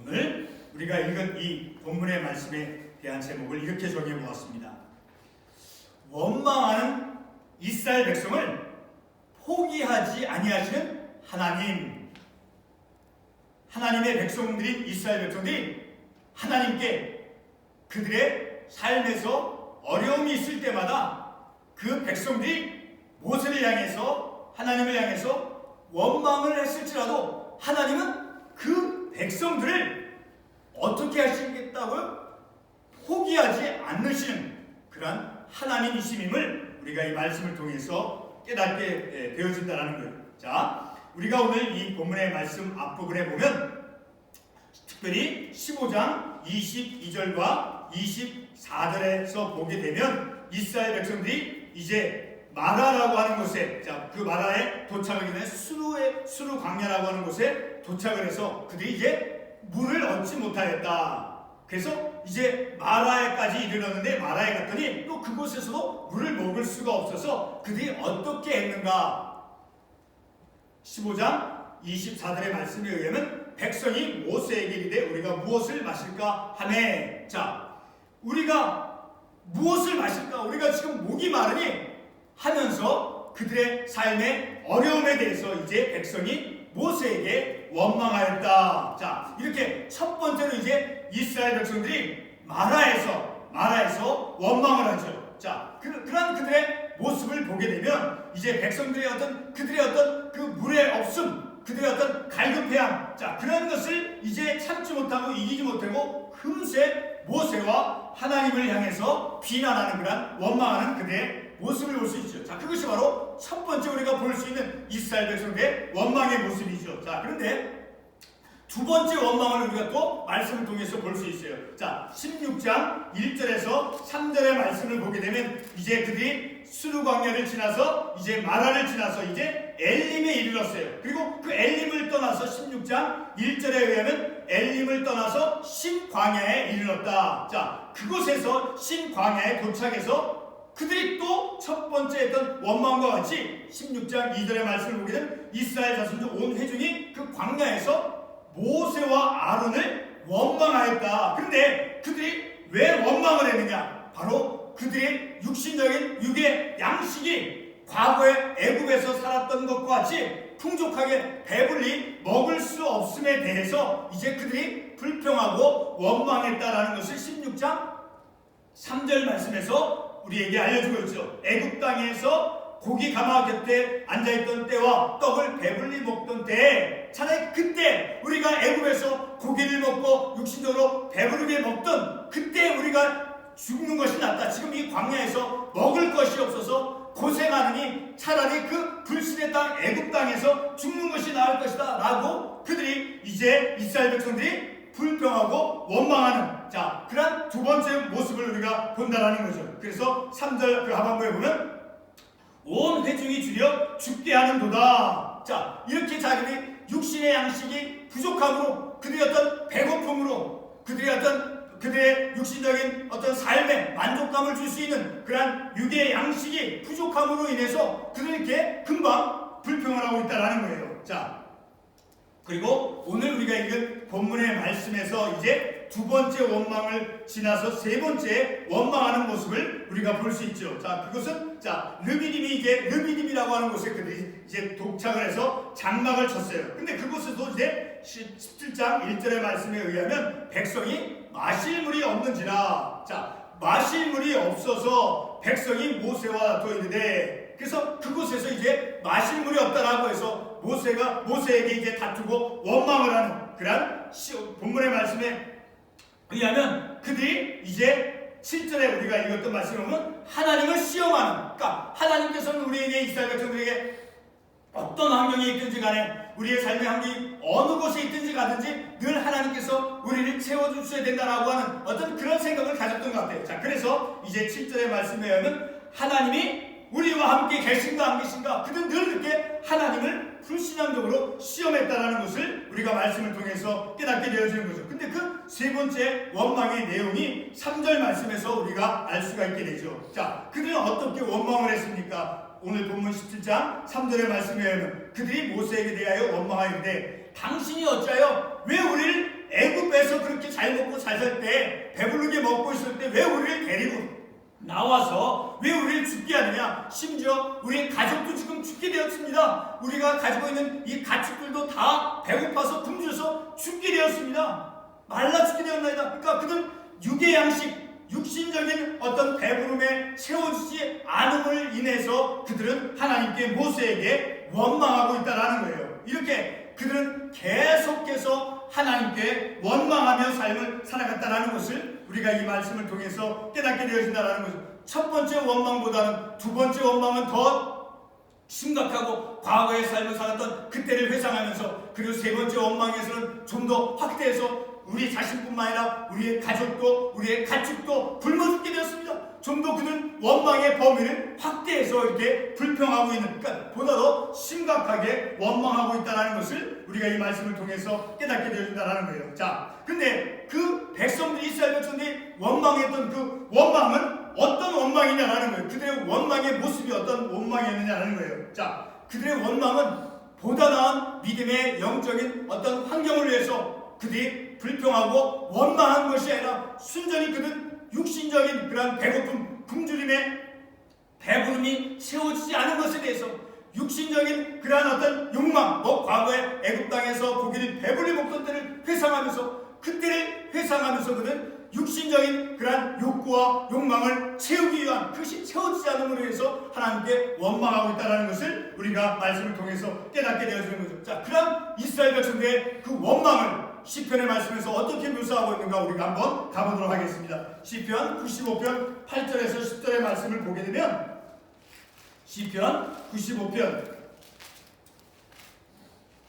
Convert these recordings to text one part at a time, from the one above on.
오늘 우리가 읽은 이 본문의 말씀에 대한 제목을 이렇게 정해 보았습니다. 원망하는 이스라엘 백성을 포기하지 아니하시는 하나님. 하나님의 백성들이, 이스라엘 백성들이 하나님께 그들의 삶에서 어려움이 있을 때마다 그 백성들이 모세를 향해서, 하나님을 향해서 원망을 했을지라도 하나님은 그 백성들을 어떻게 하시겠다고요? 포기하지 않으시는 그러한 하나님이심임을 우리가 이 말씀을 통해서 깨닫게 되어진다는 거예요. 자, 우리가 오늘 이 본문의 말씀 앞부분에 보면 특별히 15장 22절과 24절에서 보게 되면 이스라엘 백성들이 이제 마라라고 하는 곳에, 자, 그 마라에 도착하기 전에 수루 광야라고 하는 곳에 도착을 해서 그들이 이제 물을 얻지 못하였다. 그래서 이제 마라에까지 이르렀는데 마라에 갔더니 또 그곳에서도 물을 먹을 수가 없어서 그들이 어떻게 했는가? 15장 24절의 말씀에 의하면 백성이 모세에게 이르되 우리가 무엇을 마실까 하매, 자, 우리가 무엇을 마실까? 우리가 지금 목이 마르니 하면서 그들의 삶의 어려움에 대해서 이제 백성이 모세에게 원망하였다. 자, 이렇게 첫 번째로 이제 이스라엘 백성들이 마라에서 원망을 하죠. 자, 그런 그들의 모습을 보게 되면 이제 백성들의 그들의 어떤 그 물의 없음, 그들의 어떤 갈급해함, 자, 그런 것을 이제 참지 못하고 이기지 못하고 금세 모세와 하나님을 향해서 비난하는 그런 원망하는 그들의 모습을 볼 수 있죠. 자, 그것이 바로 첫 번째 우리가 볼 수 있는 이스라엘 백성들의 원망의 모습이죠. 자, 그런데 두 번째 원망을 우리가 또 말씀을 통해서 볼 수 있어요. 자, 16장 1절에서 3절의 말씀을 보게 되면 이제 그들이 수르 광야를 지나서 이제 마라를 지나서 이제 엘림에 이르렀어요. 그리고 그 엘림을 떠나서 16장 1절에 의하면 엘림을 떠나서 신광야에 이르렀다. 자, 그곳에서 신광야에 도착해서 그들이 또 첫 번째 했던 원망과 같이 16장 2절의 말씀을 보게 되면 이스라엘 자손들 온 회중이 그 광야에서 모세와 아론을 원망하였다. 그런데 그들이 왜 원망을 했느냐? 바로 그들의 육신적인 육의 양식이 과거에 애굽에서 살았던 것과 같이 풍족하게 배불리 먹을 수 없음에 대해서 이제 그들이 불평하고 원망했다라는 것을 16장 3절 말씀에서 우리에게 알려주고 있죠. 애굽 땅에서 고기 가마 곁에 앉아있던 때와 떡을 배불리 먹던 때에 차라리 그때 우리가 애굽에서 고기를 먹고 육신적으로 배부르게 먹던 그때 우리가 죽는 것이 낫다. 지금 이 광야에서 먹을 것이 없어서 고생하느니 차라리 그 불신의 땅 애굽 땅에서 죽는 것이 나을 것이다 라고 그들이 이제 이스라엘 백성들이 불평하고 원망하는, 자, 그런 두 번째 모습을 우리가 본다라는 거죠. 그래서 3절 그 하반부에 보면 온 회중이 주려 죽게 하는도다. 자, 이렇게 자기들이 육신의 양식이 부족함으로 그들의 어떤 배고픔으로 그들의 육신적인 어떤 삶에 만족감을 줄 수 있는 그러한 육의 양식이 부족함으로 인해서 그들이 이렇게 금방 불평을 하고 있다라는 거예요. 자, 그리고 오늘 우리가 읽은 본문의 말씀에서 이제 두 번째 원망을 지나서 세 번째 원망하는 모습을 우리가 볼 수 있죠. 자, 그것은 르비딤이라고 하는 곳에 그들이 이제 도착을 해서 장막을 쳤어요. 근데 그곳에도 이제 17장 1절의 말씀에 의하면 백성이 마실 물이 없는지라. 자, 마실 물이 없어서 백성이 모세와 다투이는데, 그래서 그곳에서 이제 마실 물이 없다라고 해서 모세에게 이제 다투고 원망을 하는 그런 본문의 말씀에 의하면 그들이 이제 7절에 우리가 읽었던 말씀을 보면 하나님을 시험하는, 그러니까 하나님께서는 우리에게, 이스라엘 백성들에게 어떤 환경에 있든지 간에 우리의 삶의 환경이 어느 곳에 있든지 가든지 늘 하나님께서 우리를 채워주셔야 된다라고 하는 어떤 그런 생각을 가졌던 것 같아요. 자, 그래서 이제 7절의 말씀에 의하면 하나님이 우리와 함께 계신가 안 계신가, 그들은 늘 이렇게 하나님을 불신앙적으로 시험했다라는 것을 우리가 말씀을 통해서 깨닫게 되어지는 거죠. 근데 그 세 번째 원망의 내용이 3절 말씀에서 우리가 알 수가 있게 되죠. 자, 그들은 어떻게 원망을 했습니까? 오늘 본문 17장 3절의 말씀에 의하면 그들이 모세에게 대하여 원망하였는데 당신이 어찌하여 왜 우리를 애굽에 잘 살 때 배부르게 먹고 있을 때 왜 우리를 데리고 나와서 왜 우리를 죽게 하느냐? 심지어 우리의 가족도 지금 죽게 되었습니다. 우리가 가지고 있는 이 가축들도 다 배고파서 굶주려서 죽게 되었습니다. 말라 죽게 되었나이다. 그러니까 그들 육의 양식, 육신적인 어떤 배부름에 채워지지 않음을 인해서 그들은 하나님께 모세에게 원망하고 있다는 거예요. 이렇게 그들은 계속해서 하나님께 원망하며 삶을 살아갔다는 것을 우리가 이 말씀을 통해서 깨닫게 되어진다는 것이죠. 첫 번째 원망보다는 두 번째 원망은 더 심각하고 과거의 삶을 살았던 그때를 회상하면서, 그리고 세 번째 원망에서는 좀 더 확대해서 우리 자신뿐만 아니라 우리의 가족도 우리의 가축도 굶어 죽게 되었습니다. 좀 더 그는 원망의 범위를 확대해서 이렇게 불평하고 있는, 그러니까 보다 더 심각하게 원망하고 있다는 것을 우리가 이 말씀을 통해서 깨닫게 되어진다는 거예요. 자, 근데 그 백성들이 이스라엘 백성들이 원망했던 그 원망은 어떤 원망이냐라는 거예요. 그들의 원망의 모습이 어떤 원망이었느냐라는 거예요. 자, 그들의 원망은 보다 나은 믿음의 영적인 어떤 환경을 위해서 그들이 불평하고 원망한 것이 아니라 순전히 그는 육신적인 그러한 배고픔, 굶주림의 배부름이 채워지지 않은 것에 대해서 육신적인 그러한 어떤 욕망, 과거에 애굽 땅에서 고기를 배불리 먹던 때를 회상하면서, 그때를 회상하면서 그는 육신적인 그러한 욕구와 욕망을 채우기 위한, 그것이 채워지지 않음으로 해서 하나님께 원망하고 있다는 것을 우리가 말씀을 통해서 깨닫게 되어지는 거죠. 자, 그런 이스라엘 백성들의 그 원망을 시편의 말씀에서 어떻게 묘사하고 있는가 우리가 한번 가보도록 하겠습니다. 시편 95편 8절에서 10절의 말씀을 보게 되면, 시편 95편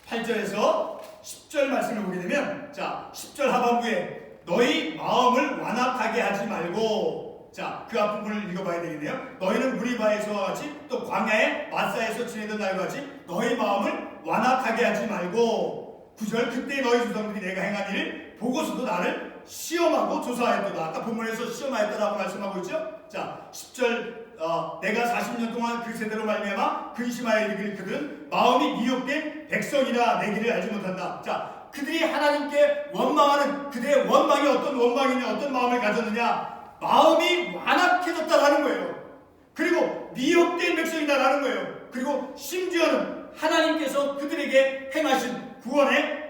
8절에서 10절 말씀을 보게 되면, 자, 10절 하반부에 너희 마음을 완악하게 하지 말고, 자, 그 앞부분을 읽어봐야 되겠네요. 너희는 무리바에서와 같이 또 광야의 마사에서 지내던 날과 같이 너희 마음을 완악하게 하지 말고, 9절 그때 너희 조상들이 내가 행한 일을 보고서도 나를 시험하고 조사하였도다. 아까 본문에서 시험하였다라고 말씀하고 있죠. 자, 10절 내가 40년 동안 그 세대로 말미암아 근심하여 이르기를 그들은 마음이 미혹된 백성이라 내 길을 알지 못한다. 자, 그들이 하나님께 원망하는 그들의 원망이 어떤 원망이냐, 어떤 마음을 가졌느냐, 마음이 완악해졌다라는 거예요. 그리고 미혹된 백성이다라는 거예요. 그리고 심지어는 하나님께서 그들에게 행하신 구원의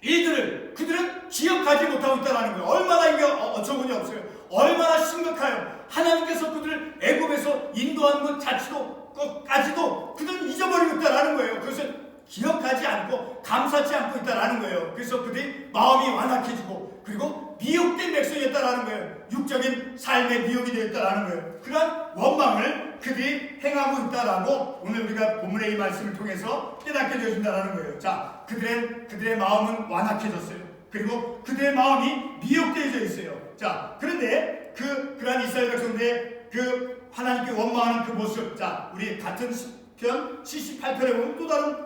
일들을 그들은 기억하지 못하고 있다는 거예요. 얼마나 이게 어처구니 없어요. 얼마나 심각해요. 하나님께서 그들을 애굽에서 인도한 것 자체도까지도 그들은 잊어버리고 있다는 거예요. 그것을 기억하지 않고 감사치 않고 있다는 거예요. 그래서 그들이 마음이 완악해지고 그리고 미혹된 백성이었다는 거예요. 육적인 삶의 미혹이 되었다는 거예요. 그런 원망을 그들이 행하고 있다라고 오늘 우리가 본문의 이 말씀을 통해서 깨닫게 되어진다는 거예요. 자, 그들의 마음은 완악해졌어요. 그리고 그들의 마음이 미혹되어져 있어요. 자, 그런데 그러한 이스라엘 백성들의 그 하나님께 원망하는 그 모습, 자, 우리 같은 시편 78편에 보면 또 다른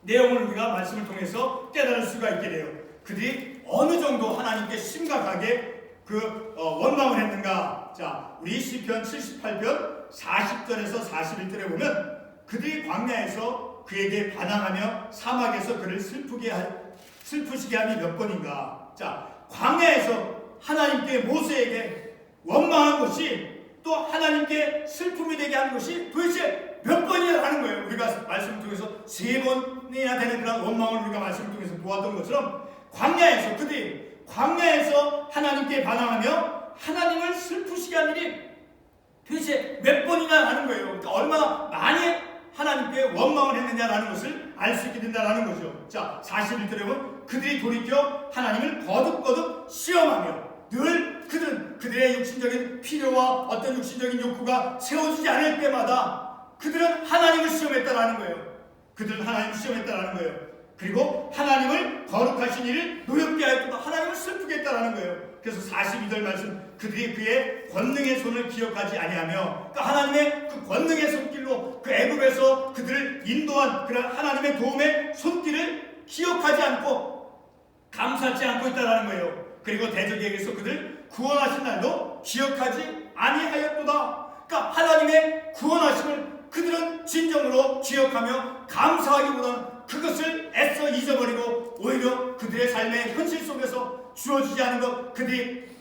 내용을 우리가 말씀을 통해서 깨달을 수가 있게 돼요. 그들이 어느 정도 하나님께 심각하게 원망을 했는가. 자, 우리 시편 78편 40절에서 41절에 보면 그들이 광야에서 그에게 반항하며 사막에서 그를 슬프시게 함이 몇 번인가. 자, 광야에서 하나님께 모세에게 원망한 것이 또 하나님께 슬픔이 되게 하는 것이 도대체 몇 번이나 하는 거예요. 우리가 말씀을 통해서 3번이나 되는 그런 원망을 우리가 말씀을 통해서 보았던 것처럼 광야에서 그들이 광야에서 하나님께 반항하며 하나님을 슬프시게 한 일이 도대체 몇 번이나 하는 거예요. 그러니까 얼마나 많이 하나님께 원망을 했느냐라는 것을 알 수 있게 된다는 거죠. 자, 41절에 보면 그들이 돌이켜 하나님을 거듭거듭 시험하며 늘 그들의 육신적인 필요와 어떤 육신적인 욕구가 채워지지 않을 때마다 그들은 하나님을 시험했다라는 거예요. 그들은 하나님을 시험했다라는 거예요. 그리고 하나님을 거룩하신 일을 노엽게 하였다, 하나님을 슬프게 했다라는 거예요. 그래서 42절 말씀, 그들이 그의 권능의 손을 기억하지 아니하며, 그러니까 하나님의 그 권능의 손길로 그 애굽에서 그들을 인도한 그런 하나님의 도움의 손길을 기억하지 않고 감사하지 않고 있다라는 거예요. 그리고 대적에게서 그들 구원하신 날도 기억하지 아니하였도다. 그러니까 하나님의 구원하심을 그들은 진정으로 기억하며 감사하기보다는 그것을 애써 잊어버리고 오히려 그들의 삶의 현실 속에서 주어지지 않은 것, 그들이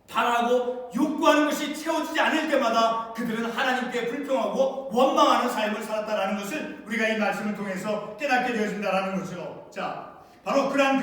바라고 욕구하는 것이 채워지지 않을 때마다 그들은 하나님께 불평하고 원망하는 삶을 살았다라는 것을 우리가 이 말씀을 통해서 깨닫게 되어진다라는 거죠. 자, 바로 그러한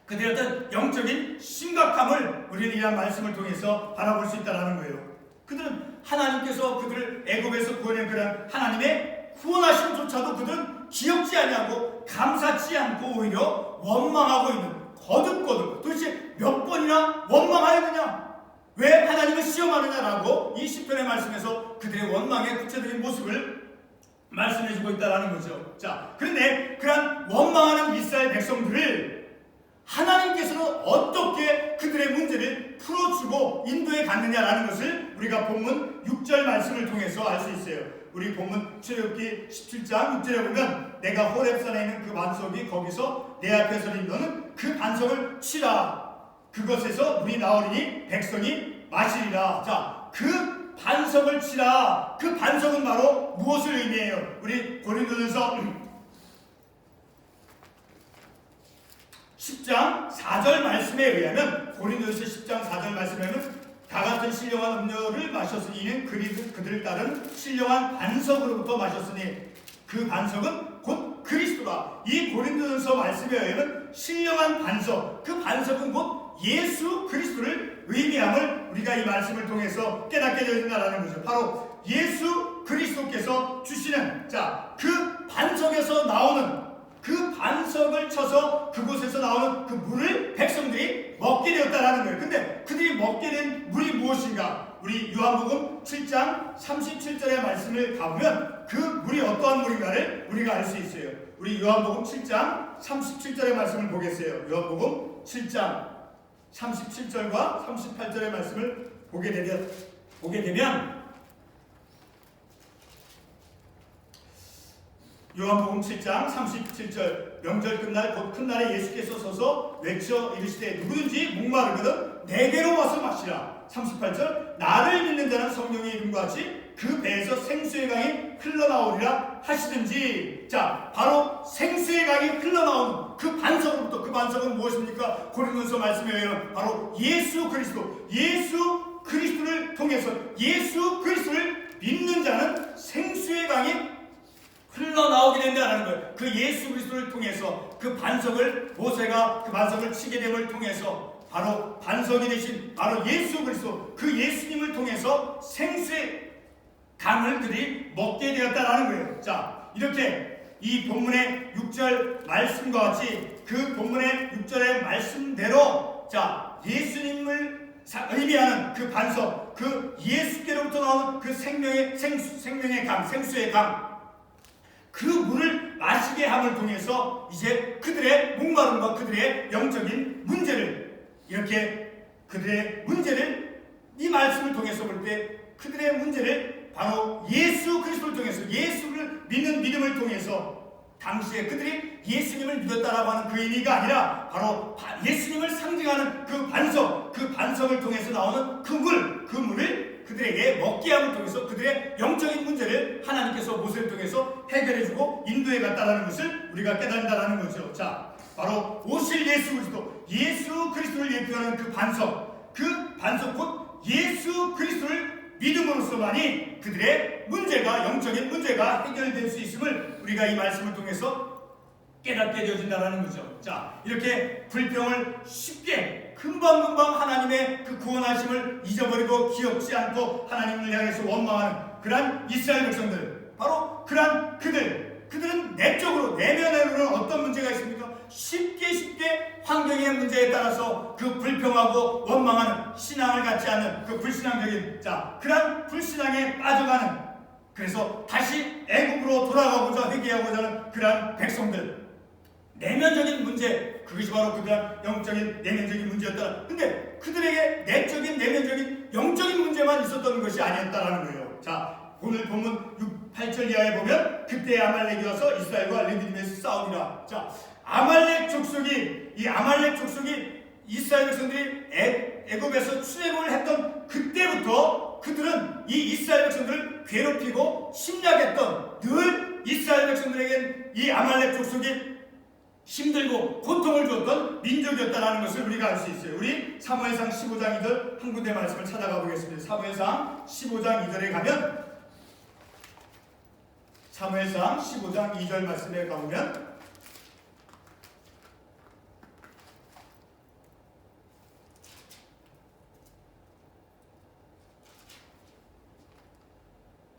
그들의 어떤 영적인 심각함을 우리는 이러한 말씀을 통해서 바라볼 수 있다라는 거예요. 그들은 하나님께서 그들을 애굽에서 구원한 그런 하나님의 구원하심조차도 그들은 기억지 아니하고 감사치 않고 오히려 원망하고 있는, 거듭거듭 도대체 몇 번이나 원망하였느냐, 왜 하나님을 시험하느냐라고 이 시편의 말씀에서 그들의 원망의 구체적인 모습을 말씀해주고 있다는 거죠. 자, 그런데 그런 원망하는 이스라엘 백성들을 하나님께서는 어떻게 그들의 문제를 풀어주고 인도해 갔느냐라는 것을 우리가 본문 6절 말씀을 통해서 알 수 있어요. 우리 본문 출애굽기 17장 6절에 보면 내가 호렙산에 있는 그 반석이 거기서 내 앞에 서린 너는 그 반석을 치라. 그것에서 물이 나오리니 백성이 마시리라. 자, 그 반석을 치라. 그 반석은 바로 무엇을 의미해요? 우리 고린도전서 10장 4절 말씀에 의하면, 고린도전서 10장 4절 말씀에 의하면 다 같은 신령한 음료를 마셨으니 이는 그들을 따른 신령한 반석으로부터 마셨으니 그 반석은 곧 그리스도라. 이 고린도전서 말씀에 의하면 신령한 반석, 그 반석은 곧 예수 그리스도를 의미함을 우리가 이 말씀을 통해서 깨닫게 되어진다는 거죠. 바로 예수 그리스도께서 주시는, 자, 그 반석에서 나오는, 그 반석을 쳐서 그곳에서 나오는 그 물을 백성들이 먹게 되었다라는 거예요. 근데 그들이 먹게 된 물이 무엇인가? 우리 요한복음 7장 37절의 말씀을 가보면 그 물이 어떠한 물인가를 우리가 알 수 있어요. 우리 요한복음 7장 37절의 말씀을 보겠어요. 요한복음 7장 37절과 38절의 말씀을 보게 되면 요한복음 7장 37절, 명절 끝날 곧 큰 날에 예수께서 서서 외쳐 이르시되 누구든지 목마르거든 내게로 와서 마시라. 38절, 나를 믿는 자는 성령의 이름과 같이 그 배에서 생수의 강이 흘러나오리라 하시든지. 자, 바로 생수의 강이 흘러나오는 그 반석으로부터, 그 반석은 무엇입니까? 고린도전서 말씀에 의하면 바로 예수 그리스도, 예수 그리스도를 통해서, 예수 그리스도를 믿는 자는 생수의 강이 흘러나오게 된다는 거예요. 그 예수 그리스도를 통해서 그 반석을, 모세가 그 반석을 치게 됨을 통해서 바로 반석이 되신 바로 예수 그리스도, 그 예수님을 통해서 생수의 강을 그들이 먹게 되었다라는 거예요. 자, 이렇게 이 본문의 6절 말씀과 같이 그 본문의 6절의 말씀대로, 자, 예수님을 의미하는 그 반석, 그 예수께로부터 나오는 그 생명의 강, 생수의 강, 그 물을 마시게 함을 통해서 이제 그들의 목마름과 그들의 영적인 문제를, 이렇게 그들의 문제를 이 말씀을 통해서 볼 때 그들의 문제를 바로 예수 그리스도를 통해서, 예수를 믿는 믿음을 통해서, 당시에 그들이 예수님을 믿었다라고 하는 그 의미가 아니라 바로 예수님을 상징하는 그 반석, 그 반석을 통해서 나오는 그 물을 그들에게 먹게 함을 통해서 그들의 영적인 문제를 하나님께서 모세를 통해서 해결해주고 인도해 갔다라는 것을 우리가 깨닫는다라는 거죠. 자, 바로 오실 예수 그리스도, 예수 그리스도를 예표하는 그 반석 곧 예수 그리스도를 믿음으로써만이 그들의 문제가, 영적인 문제가 해결될 수 있음을 우리가 이 말씀을 통해서 깨닫게 되어진다는 거죠. 자, 이렇게 불평을 쉽게 금방금방 하나님의 그 구원하심을 잊어버리고 기억지 않고 하나님을 향해서 원망하는 그러한 이스라엘 백성들, 바로 그러한 그들은 내적으로, 내면으로는 어떤 문제가 있습니까? 쉽게 환경의 문제에 따라서 그 불평하고 원망하는, 신앙을 갖지 않는 그 불신앙적인, 자, 그러한 불신앙에 빠져가는, 그래서 다시 애굽으로 돌아가고자 회개하고자 하는 그러한 백성들, 내면적인 문제, 그것이 바로 그들의 영적인 내면적인 문제였다. 근데 그들에게 내적인 내면적인 영적인 문제만 있었던 것이 아니었다라는 거예요. 자, 오늘 본문 8절 이하에 보면 그때 아말렉이 와서 이스라엘과 레비딤에서 싸우니라. 자, 아말렉 족속이 이스라엘 백성들이 애굽에서 출애굽을 했던 그때부터 그들은 이 이스라엘 백성들을 괴롭히고 침략했던, 늘 이스라엘 백성들에겐 이 아말렉 족속이 힘들고 고통을 주었던 민족이었다는 것을 우리가 알 수 있어요. 우리 사무엘상 15장 2절 한 군데 말씀을 찾아가 보겠습니다. 사무엘상 15장 2절에 가면, 사무엘상 15장 2절 말씀에 가보면,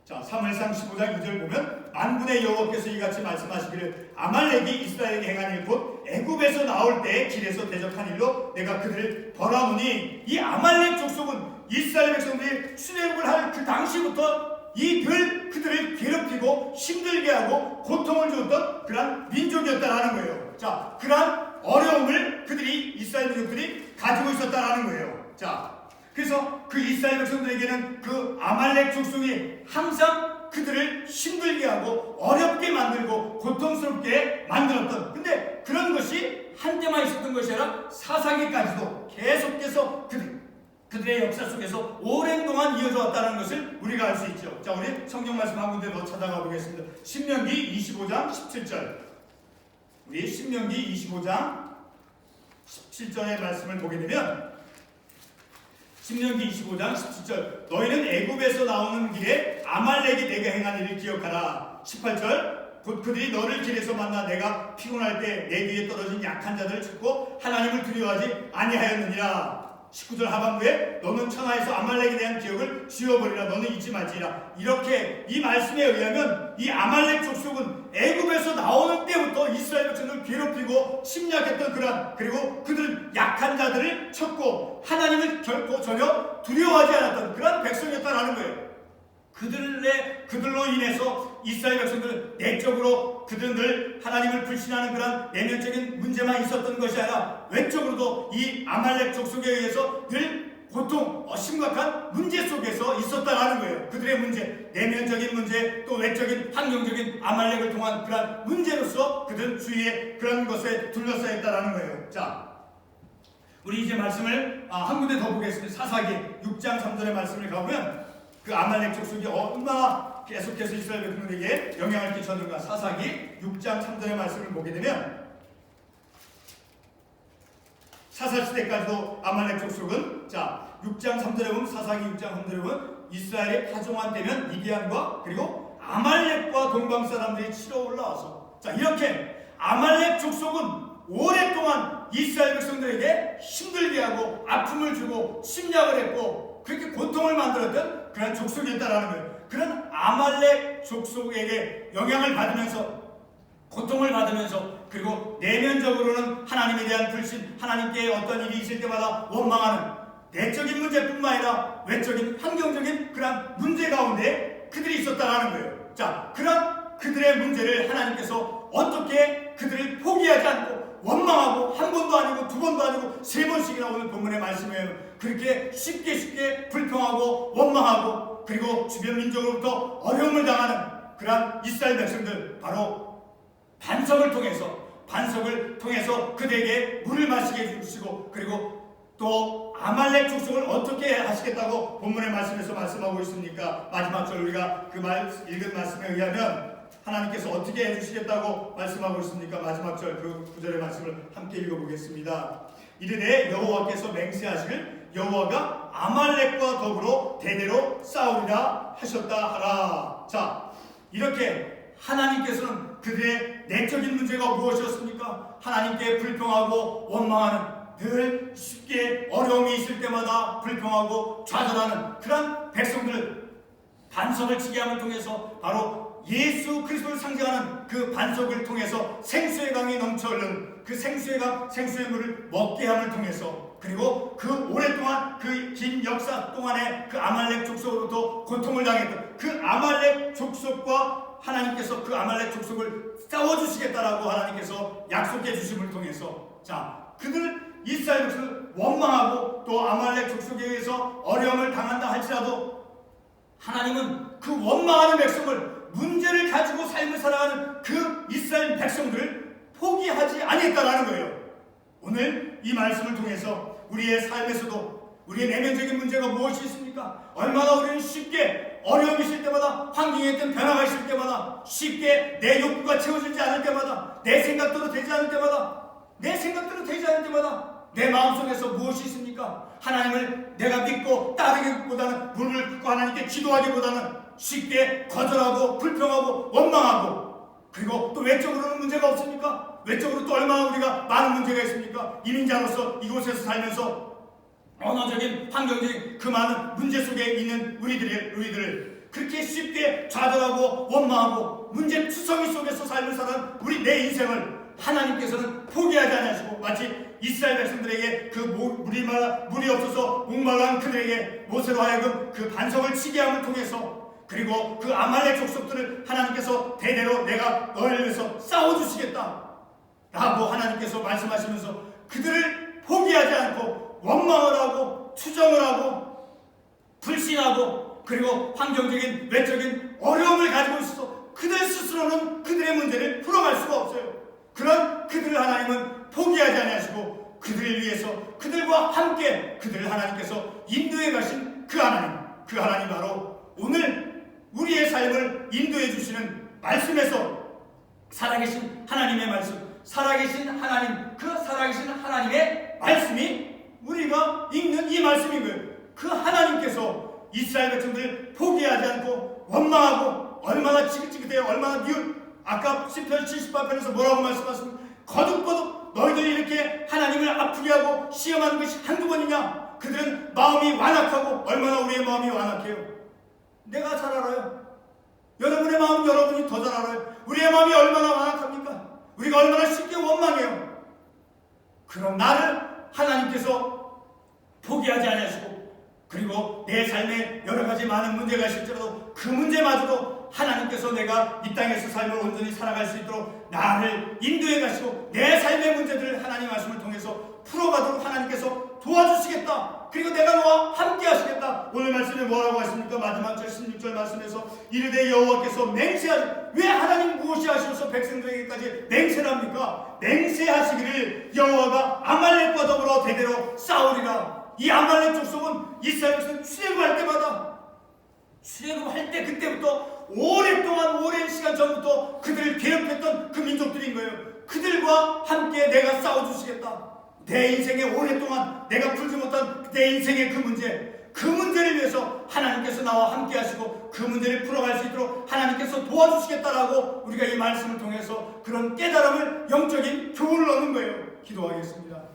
자, 사무엘상 15장 2절 보면, 만군의 여호와께서 이같이 말씀하시기를 아말렉이 이스라엘에게 행한 일 곧 애굽에서 나올 때 길에서 대적한 일로 내가 그들을 벌하노니, 이 아말렉 족속은 이스라엘 백성들이 출애굽을 할 그 당시부터 이 늘 그들을 괴롭히고 힘들게 하고 고통을 주었던 그러한 민족이었다라는 거예요. 자, 그러한 어려움을 그들이, 이스라엘 민족들이 가지고 있었다라는 거예요. 자, 그래서 그 이스라엘 백성들에게는 그 아말렉 족속이 항상 그들을 힘들게 하고 어렵게 만들고 고통스럽게 만들었던, 근데 그런 것이 한때만 있었던 것이 아니라 사사기까지도 계속해서 그들의 역사 속에서 오랜 동안 이어져 왔다는 것을 우리가 알 수 있죠. 자, 우리 성경 말씀 한 군데 더 찾아가 보겠습니다. 신명기 25장 17절. 우리 신명기 25장 17절의 말씀을 보게 되면, 신명기 25장 17절, 너희는 애굽에서 나오는 길에 아말렉이 내게 행한 일을 기억하라. 18절, 곧 그들이 너를 길에서 만나 내가 피곤할 때 내 뒤에 떨어진 약한 자들을 찾고 하나님을 두려워하지 아니하였느니라. 19절 하반부에 너는 천하에서 아말렉에 대한 기억을 지워버리라. 너는 잊지 말지라. 이렇게 이 말씀에 의하면 이 아말렉 족속은 애굽에서 나오는 때부터 이스라엘 백성들을 괴롭히고 침략했던 그런, 그리고 그들은 약한 자들을 쳤고 하나님을 결코 전혀 두려워하지 않았던 그런 백성이었다라는 거예요. 그들로 인해서 이스라엘 백성들은 내적으로 그들 하나님을 불신하는 그런 내면적인 문제만 있었던 것이 아니라 외적으로도 이 아말렉 족속에 의해서 늘 고통, 심각한 문제 속에서 있었다라는 거예요. 그들의 문제, 내면적인 문제, 또 외적인 환경적인 아말렉을 통한 그런 문제로서 그들 주위에 그런 것에 둘러싸여 있다라는 거예요. 자, 우리 이제 말씀을 한 군데 더 보겠습니다. 사사기 6장 3절의 말씀을 가보면, 그 아말렉 족속이 얼마나 계속해서 이스라엘 백성들에게 영향을 끼쳤는가. 사사기 6장 3절의 말씀을 보게 되면, 사사시대까지도 아말렉 족속은, 자, 6장 3절에 보면, 사사기 6장 3절에 보면 이스라엘의 파종한 때면 미디안과 그리고 아말렉과 동방 사람들이 치러 올라와서, 자, 이렇게 아말렉 족속은 오랫동안 이스라엘 백성들에게 힘들게 하고 아픔을 주고 침략을 했고 그렇게 고통을 만들었던 그런 족속이었다라는 거예요. 그런 아말렉 족속에게 영향을 받으면서 고통을 받으면서, 그리고 내면적으로는 하나님에 대한 불신, 하나님께 어떤 일이 있을 때마다 원망하는 내적인 문제뿐만 아니라 외적인 환경적인 그런 문제 가운데 그들이 있었다라는 거예요. 자, 그런 그들의 문제를 하나님께서 어떻게 그들을 포기하지 않고 원망하고 한 번도 아니고 두 번도 아니고 세 번씩이나 오늘 본문의 말씀에 그렇게 쉽게 불평하고 원망하고, 그리고 주변 민족으로부터 어려움을 당하는 그러한 이스라엘 백성들, 바로 반석을 통해서 그들에게 물을 마시게 해주시고, 그리고 또 아말렉 족속을 어떻게 하시겠다고 본문의 말씀에서 말씀하고 있습니까? 마지막 절 우리가 그 읽은 말씀에 의하면 하나님께서 어떻게 해주시겠다고 말씀하고 있습니까? 마지막 절 그 구절의 말씀을 함께 읽어보겠습니다. 이르되 여호와께서 맹세하시길 여호와가 아말렉과 더불어 대대로 싸우리라 하셨다 하라. 자, 이렇게 하나님께서는 그들의 내적인 문제가 무엇이었습니까? 하나님께 불평하고 원망하는, 늘 쉽게 어려움이 있을 때마다 불평하고 좌절하는 그런 백성들을 반석을 치게 함을 통해서, 바로 예수 그리스도를 상징하는 그 반석을 통해서 생수의 강이 넘쳐 흐르는 그 생수의 강, 생수의 물을 먹게 함을 통해서, 그리고 그 오랫동안 그 긴 역사 동안에 그 아말렉 족속으로부터 고통을 당했던 그 아말렉 족속과 하나님께서 그 아말렉 족속을 싸워주시겠다라고 하나님께서 약속해 주심을 통해서, 자, 그들 이스라엘 백성을 원망하고 또 아말렉 족속에 의해서 어려움을 당한다 할지라도 하나님은 그 원망하는 백성을, 문제를 가지고 삶을 살아가는 그 이스라엘 백성들을 포기하지 아니했다라는 거예요. 오늘 이 말씀을 통해서 우리의 삶에서도 우리의 내면적인 문제가 무엇이 있습니까? 얼마나 우리는 쉽게 어려움이 있을 때마다, 환경에 어떤 변화가 있을 때마다, 쉽게 내 욕구가 채워지지 않을 때마다, 내 생각대로 되지 않을 때마다, 내 마음속에서 무엇이 있습니까? 하나님을 내가 믿고 따르기보다는, 무릎을 꿇고 하나님께 기도하기보다는 쉽게 거절하고 불평하고 원망하고, 그리고 또 외적으로는 문제가 없습니까? 외적으로 또 얼마나 우리가 많은 문제가 있습니까? 이민자로서 이곳에서 살면서 언어적인, 환경적인 그 많은 문제 속에 있는 우리들을 그렇게 쉽게 좌절하고 원망하고 문제투성이 속에서 살며 사는 내 인생을 하나님께서는 포기하지 않으시고, 마치 이스라엘 백성들에게 그 물이 없어서 목말라한 그들에게 모세로 하여금 그 반석을 치게 함을 통해서, 그리고 그 아말렉 족속들을 하나님께서 대대로 내가 너희를 위해서 싸워주시겠다 라고 하나님께서 말씀하시면서 그들을 포기하지 않고 원망을 하고 투정을 하고 불신하고, 그리고 환경적인 외적인 어려움을 가지고 있어서 그들 스스로는 그들의 문제를 풀어갈 수가 없어요. 그런 그들을 하나님은 포기하지 아니하시고 그들을 위해서 그들과 함께 그들을 하나님께서 인도해 가신 그 하나님 바로 오늘 우리의 삶을 인도해 주시는 말씀에서 살아계신 하나님의 말씀, 살아계신 하나님, 그 살아계신 하나님의 말씀이 우리가 읽는 이 말씀인 거예요. 그 하나님께서 이스라엘 백성들을 포기하지 않고 원망하고 얼마나 지긋지긋해요, 얼마나 아까 시편 78편에서 뭐라고 말씀하십니까? 거듭거듭 너희들이 이렇게 하나님을 아프게 하고 시험하는 것이 한두 번이냐? 그들은 마음이 완악하고, 얼마나 우리의 마음이 완악해요. 내가 잘 알아요. 여러분의 마음 여러분이 더 잘 알아요. 우리의 마음이 얼마나 완악합니까? 우리가 얼마나 쉽게 원망해요. 그런 나를 하나님께서 포기하지 않으시고, 그리고 내 삶에 여러 가지 많은 문제가 있을지라도 그 문제마저도 하나님께서 내가 이 땅에서 삶을 온전히 살아갈 수 있도록 나를 인도해 가시고 내 삶의 문제들을 하나님 말씀을 통해서 풀어가도록 하나님께서 도와주시겠다. 그리고 내가 너와 함께 하시겠다. 오늘 말씀에 뭐라고 하십니까? 마지막 절 16절 말씀에서 이르되 여호와께서 맹세하시, 왜 하나님 무엇이 하셔서 백성들에게까지 맹세를 합니까? 맹세하시기를 여호와가 아말렉과 더불어 대대로 싸우리라. 이 아말렉 족속은 이스라엘 백성 출애굽할 때마다, 출애굽할 때 그때부터 오랜 시간 전부터 그들을 괴롭혔던 그 민족들인 거예요. 그들과 함께 내가 싸워주시겠다. 내 인생에 오랫동안 내가 풀지 못한 내 인생의 그 문제를 위해서 하나님께서 나와 함께 하시고 그 문제를 풀어갈 수 있도록 하나님께서 도와주시겠다라고 우리가 이 말씀을 통해서 그런 깨달음을, 영적인 교훈을 얻는 거예요. 기도하겠습니다.